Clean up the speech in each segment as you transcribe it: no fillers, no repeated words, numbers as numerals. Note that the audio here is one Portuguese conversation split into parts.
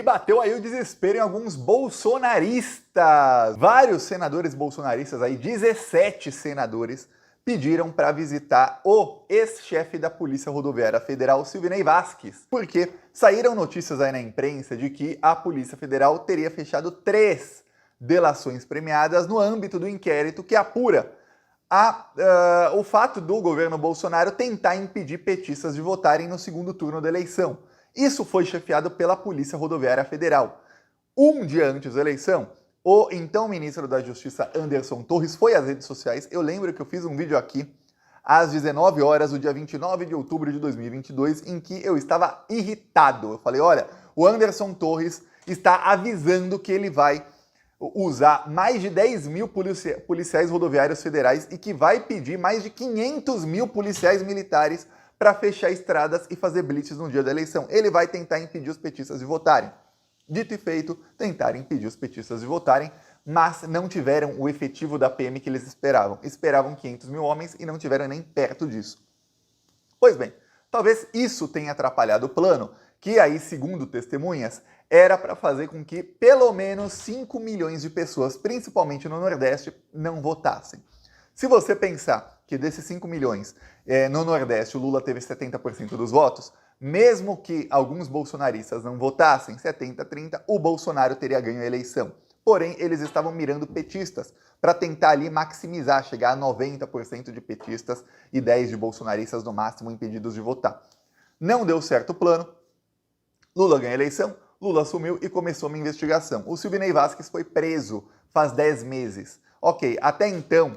E bateu aí o desespero em alguns bolsonaristas. Vários senadores bolsonaristas aí, 17 senadores, pediram para visitar o ex-chefe da Polícia Rodoviária Federal, Silvinei Vasquez, porque saíram notícias aí na imprensa de que a Polícia Federal teria fechado 3 delações premiadas no âmbito do inquérito que apura o fato do governo Bolsonaro tentar impedir petistas de votarem no segundo turno da eleição. Isso foi chefiado pela Polícia Rodoviária Federal. Um dia antes da eleição, o então ministro da Justiça, Anderson Torres, foi às redes sociais. Eu lembro que eu fiz um vídeo aqui às 19 horas, do dia 29 de outubro de 2022, em que eu estava irritado. Eu falei, olha, o Anderson Torres está avisando que ele vai usar mais de 10 mil policiais rodoviários federais e que vai pedir mais de 500 mil policiais militares para fechar estradas e fazer blitz no dia da eleição. Ele vai tentar impedir os petistas de votarem. Dito e feito, tentaram impedir os petistas de votarem, mas não tiveram o efetivo da PM que eles esperavam. Esperavam 500 mil homens e não tiveram nem perto disso. Pois bem, talvez isso tenha atrapalhado o plano, que aí, segundo testemunhas, era para fazer com que pelo menos 5 milhões de pessoas, principalmente no Nordeste, não votassem. Se você pensar que desses 5 milhões, no Nordeste o Lula teve 70% dos votos, mesmo que alguns bolsonaristas não votassem, 70-30, o Bolsonaro teria ganho a eleição. Porém, eles estavam mirando petistas para tentar ali maximizar, chegar a 90% de petistas e 10% de bolsonaristas no máximo impedidos de votar. Não deu certo o plano, Lula ganha a eleição, Lula assumiu e começou uma investigação. O Silvinei Vasquez foi preso faz 10 meses. Ok, até então,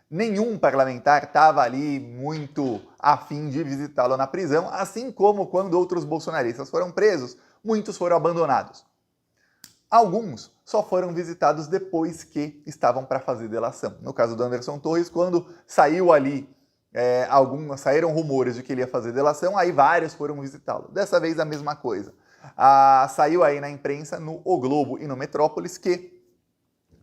nenhum parlamentar estava ali muito afim de visitá-lo na prisão, assim como quando outros bolsonaristas foram presos, muitos foram abandonados. Alguns só foram visitados depois que estavam para fazer delação. No caso do Anderson Torres, quando saiu ali, saíram rumores de que ele ia fazer delação, aí vários foram visitá-lo. Dessa vez a mesma coisa. Saiu aí na imprensa, no O Globo e no Metrópolis, que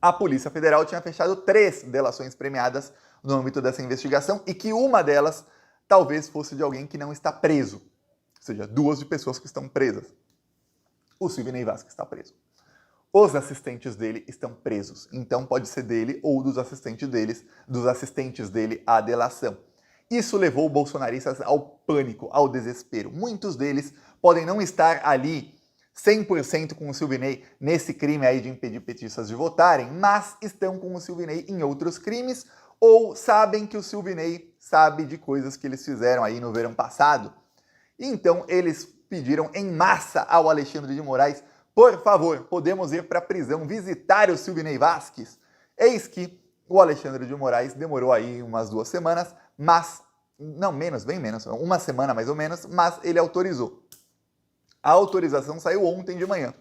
a Polícia Federal tinha fechado 3 delações premiadas no âmbito dessa investigação e que uma delas talvez fosse de alguém que não está preso. Ou seja, 2 de pessoas que estão presas. O Silvinei Vasquez está preso. Os assistentes dele estão presos. Então pode ser dele ou dos assistentes dele à delação. Isso levou bolsonaristas ao pânico, ao desespero. Muitos deles podem não estar ali 100% com o Silvinei nesse crime aí de impedir petistas de votarem, mas estão com o Silvinei em outros crimes ou sabem que o Silvinei sabe de coisas que eles fizeram aí no verão passado. Então eles pediram em massa ao Alexandre de Moraes, por favor, podemos ir para a prisão visitar o Silvinei Vasquez? Eis que o Alexandre de Moraes demorou aí umas 2 semanas, mas, não menos, bem menos, uma semana mais ou menos, mas ele autorizou. A autorização saiu ontem de manhã.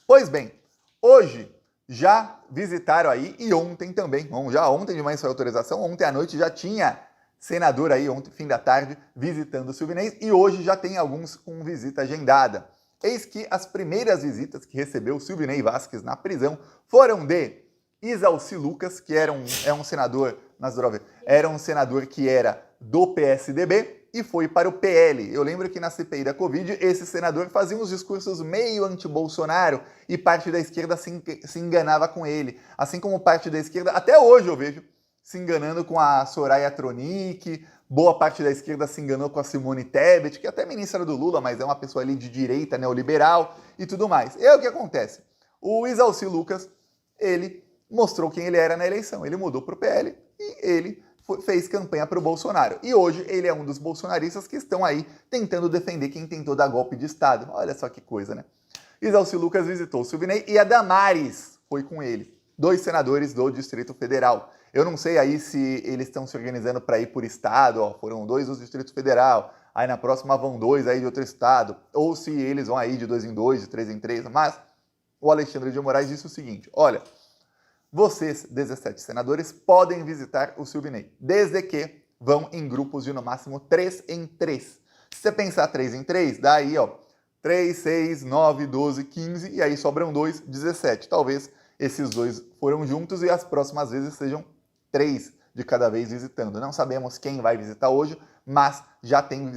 Pois bem, hoje já visitaram aí, e ontem também, ontem de manhã saiu a autorização, ontem à noite já tinha senador aí, ontem, fim da tarde, visitando o Silvinei, e hoje já tem alguns com visita agendada. Eis que as primeiras visitas que recebeu o Silvinei Vasquez na prisão foram de Isalci Lucas, que era um senador, era um senador que era do PSDB e foi para o PL. Eu lembro que na CPI da Covid, esse senador fazia uns discursos meio anti-Bolsonaro e parte da esquerda se enganava com ele. Assim como parte da esquerda, até hoje eu vejo, se enganando com a Soraya Tronic, boa parte da esquerda se enganou com a Simone Tebet, que é até ministra do Lula, mas é uma pessoa ali de direita, neoliberal e tudo mais. E aí o que acontece? O Isalci Lucas, ele mostrou quem ele era na eleição. Ele mudou para o PL e ele fez campanha para o Bolsonaro. E hoje ele é um dos bolsonaristas que estão aí tentando defender quem tentou dar golpe de Estado. Olha só que coisa, né? Isalci Lucas visitou o Silvinei e a Damares foi com ele. 2 senadores do Distrito Federal. Eu não sei aí se eles estão se organizando para ir por estado, ó, foram 2 do Distrito Federal, aí na próxima vão 2 aí de outro estado, ou se eles vão aí de 2 em 2, de 3 em 3, mas o Alexandre de Moraes disse o seguinte, olha, vocês, 17 senadores, podem visitar o Silvinei, desde que vão em grupos de no máximo 3 em 3. Se você pensar 3 em 3, dá aí, ó, 3, 6, 9, 12, 15, e aí sobram 2, 17. Talvez esses 2 foram juntos e as próximas vezes sejam 3 de cada vez visitando. Não sabemos quem vai visitar hoje, mas já tem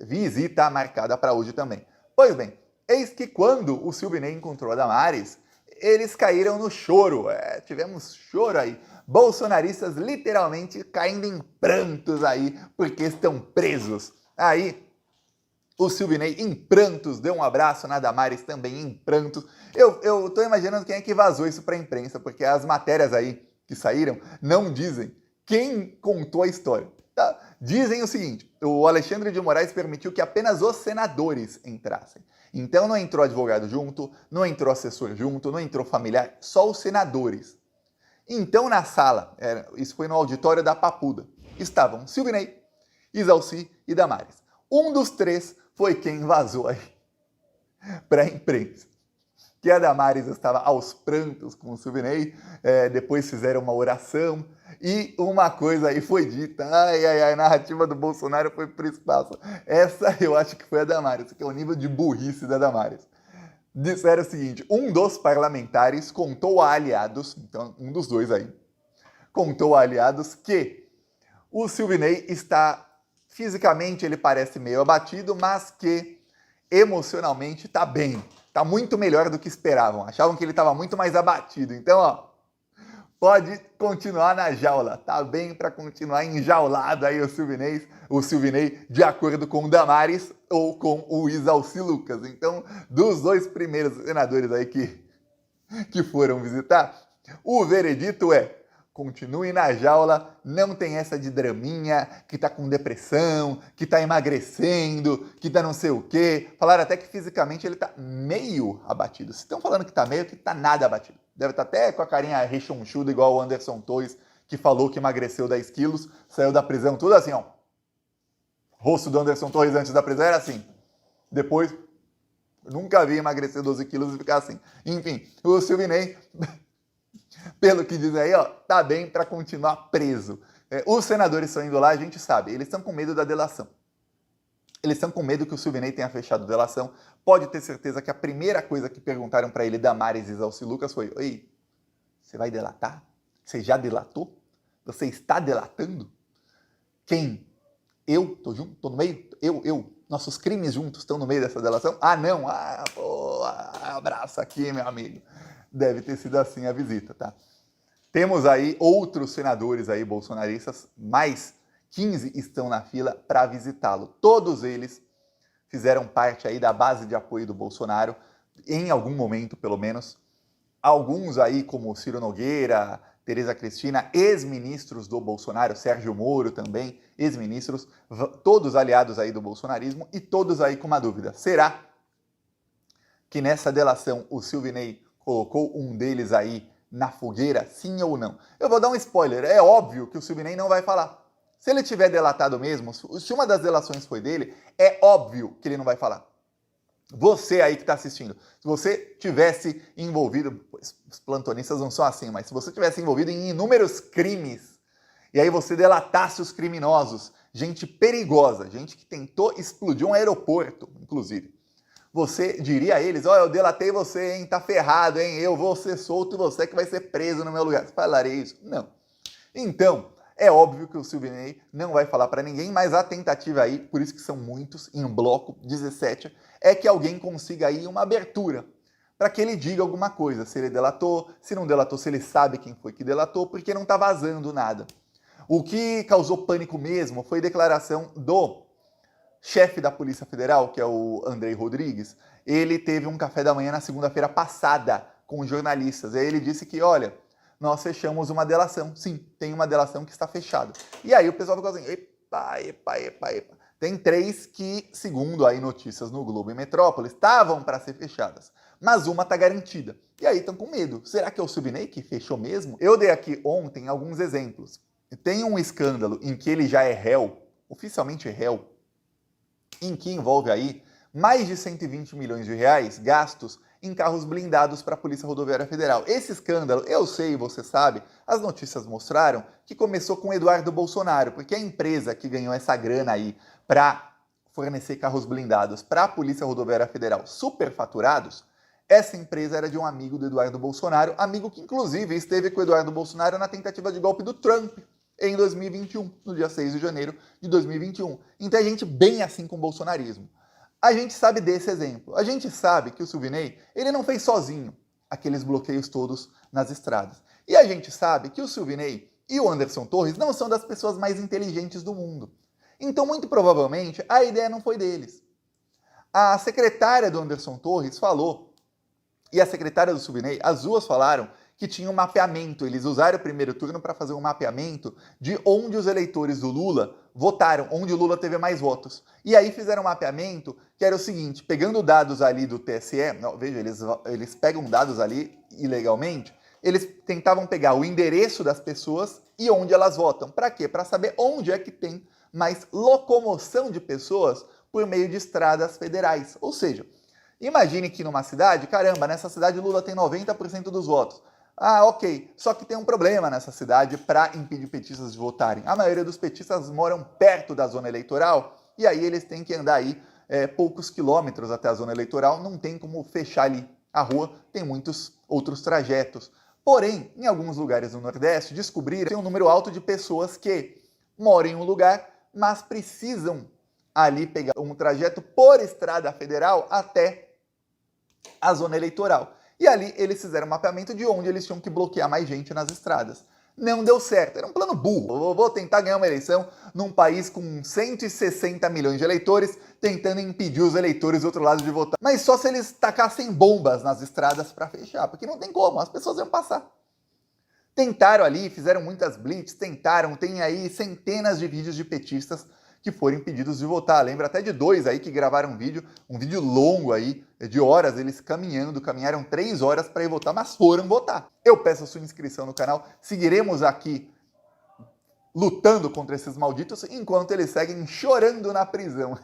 visita marcada para hoje também. Pois bem, Eis que quando o Silvinei encontrou a Damares, eles caíram no choro. Tivemos choro aí. Bolsonaristas literalmente caindo em prantos aí, porque estão presos. Aí, o Silvinei, em prantos, deu um abraço na Damares, também em prantos. Eu tô imaginando quem é que vazou isso pra imprensa, porque as matérias aí que saíram não dizem quem contou a história. Tá? Dizem o seguinte: o Alexandre de Moraes permitiu que apenas os senadores entrassem. Então não entrou advogado junto, não entrou assessor junto, não entrou familiar, só os senadores. Então na sala, isso foi no auditório da Papuda, estavam Silvinei, Isalci e Damares. Um dos três foi quem vazou aí para a imprensa. Que a Damares estava aos prantos com o Silvinei, depois fizeram uma oração e uma coisa aí foi dita. A narrativa do Bolsonaro foi pro espaço. Essa eu acho que foi a Damares, que é o nível de burrice da Damares. Disseram o seguinte: um dos parlamentares contou a aliados, então um dos dois aí, contou a aliados que o Silvinei está, fisicamente ele parece meio abatido, mas que emocionalmente está bem. Está muito melhor do que esperavam. Achavam que ele estava muito mais abatido. Então, ó, pode continuar na jaula. Tá bem para continuar enjaulado aí o Silvinei, de acordo com o Damares ou com o Isalci Lucas. Então, dos dois primeiros senadores aí que foram visitar, o veredito é: continue na jaula, não tem essa de draminha, que tá com depressão, que tá emagrecendo, que tá não sei o quê. Falaram até que fisicamente ele tá meio abatido. Se estão falando que tá meio, que tá nada abatido. Deve estar até com a carinha rechonchuda, igual o Anderson Torres, que falou que emagreceu 10 quilos, saiu da prisão, tudo assim, ó. O rosto do Anderson Torres antes da prisão era assim. Depois, nunca vi emagrecer 12 quilos e ficar assim. Enfim, o Silvinei... Pelo que diz aí, ó, tá bem para continuar preso. Os senadores estão indo lá, a gente sabe, eles estão com medo da delação. Eles estão com medo que o Silvinei tenha fechado a delação. Pode ter certeza que a primeira coisa que perguntaram para ele, Damares e Isalci Lucas, foi: "Oi, você vai delatar? Você já delatou? Você está delatando? Quem? Eu? Tô junto? Tô no meio? Eu? Nossos crimes juntos estão no meio dessa delação? Ah, não? Ah, pô, abraço aqui, meu amigo." Deve ter sido assim a visita, tá? Temos aí outros senadores aí bolsonaristas, mais 15 estão na fila para visitá-lo. Todos eles fizeram parte aí da base de apoio do Bolsonaro, em algum momento pelo menos. Alguns aí, como Ciro Nogueira, Tereza Cristina, ex-ministros do Bolsonaro, Sérgio Moro também, ex-ministros, todos aliados aí do bolsonarismo e todos aí com uma dúvida: será que nessa delação o Silvinei colocou um deles aí na fogueira, sim ou não? Eu vou dar um spoiler, é óbvio que o Silvinei não vai falar. Se ele tiver delatado mesmo, se uma das delações foi dele, é óbvio que ele não vai falar. Você aí que está assistindo, se você tivesse envolvido, os plantonistas não são assim, mas se você tivesse envolvido em inúmeros crimes, e aí você delatasse os criminosos, gente perigosa, gente que tentou explodir um aeroporto, inclusive, você diria a eles: ó, eu delatei você, hein, tá ferrado, hein, eu vou ser solto e você que vai ser preso no meu lugar. Você falaria isso? Não. Então, é óbvio que o Silvinei não vai falar para ninguém, mas a tentativa aí, por isso que são muitos, em um bloco, 17, é que alguém consiga aí uma abertura para que ele diga alguma coisa, se ele delatou, se não delatou, se ele sabe quem foi que delatou, porque não tá vazando nada. O que causou pânico mesmo foi a declaração do chefe da Polícia Federal, que é o Andrei Rodrigues. Ele teve um café da manhã na segunda-feira passada com jornalistas. Aí ele disse que, olha, nós fechamos uma delação. Sim, tem uma delação que está fechada. E aí o pessoal ficou assim: epa. Tem 3 que, segundo aí notícias no Globo e Metrópole, estavam para ser fechadas, mas uma está garantida. E aí estão com medo. Será que é o Silvinei que fechou mesmo? Eu dei aqui ontem alguns exemplos. Tem um escândalo em que ele já é réu, oficialmente réu, em que envolve aí mais de 120 milhões de reais gastos em carros blindados para a Polícia Rodoviária Federal. Esse escândalo, eu sei, você sabe, as notícias mostraram que começou com Eduardo Bolsonaro, porque a empresa que ganhou essa grana aí para fornecer carros blindados para a Polícia Rodoviária Federal superfaturados, essa empresa era de um amigo do Eduardo Bolsonaro, amigo que inclusive esteve com o Eduardo Bolsonaro na tentativa de golpe do Trump em 2021, no dia 6 de janeiro de 2021. Então é gente bem assim com o bolsonarismo. A gente sabe desse exemplo. A gente sabe que o Silvinei, ele não fez sozinho aqueles bloqueios todos nas estradas. E a gente sabe que o Silvinei e o Anderson Torres não são das pessoas mais inteligentes do mundo. Então, muito provavelmente, a ideia não foi deles. A secretária do Anderson Torres falou, e a secretária do Silvinei, as duas falaram que tinha um mapeamento. Eles usaram o primeiro turno para fazer um mapeamento de onde os eleitores do Lula votaram, onde o Lula teve mais votos. E aí fizeram um mapeamento que era o seguinte, pegando dados ali do TSE, não, veja, eles pegam dados ali ilegalmente, eles tentavam pegar o endereço das pessoas e onde elas votam. Para quê? Para saber onde é que tem mais locomoção de pessoas por meio de estradas federais. Ou seja, imagine que numa cidade, caramba, nessa cidade o Lula tem 90% dos votos. Ah, ok, só que tem um problema nessa cidade para impedir petistas de votarem. A maioria dos petistas moram perto da zona eleitoral e aí eles têm que andar aí poucos quilômetros até a zona eleitoral, não tem como fechar ali a rua, tem muitos outros trajetos. Porém, em alguns lugares do Nordeste, descobriram que tem um número alto de pessoas que moram em um lugar, mas precisam ali pegar um trajeto por estrada federal até a zona eleitoral. E ali eles fizeram um mapeamento de onde eles tinham que bloquear mais gente nas estradas. Não deu certo, era um plano burro. Eu vou tentar ganhar uma eleição num país com 160 milhões de eleitores, tentando impedir os eleitores do outro lado de votar. Mas só se eles tacassem bombas nas estradas para fechar, porque não tem como, as pessoas iam passar. Tentaram ali, fizeram muitas blitz, tentaram, tem aí centenas de vídeos de petistas que foram impedidos de votar. Lembra até de dois aí que gravaram um vídeo longo aí, de horas, eles caminharam 3 horas para ir votar, mas foram votar. Eu peço a sua inscrição no canal, seguiremos aqui lutando contra esses malditos enquanto eles seguem chorando na prisão.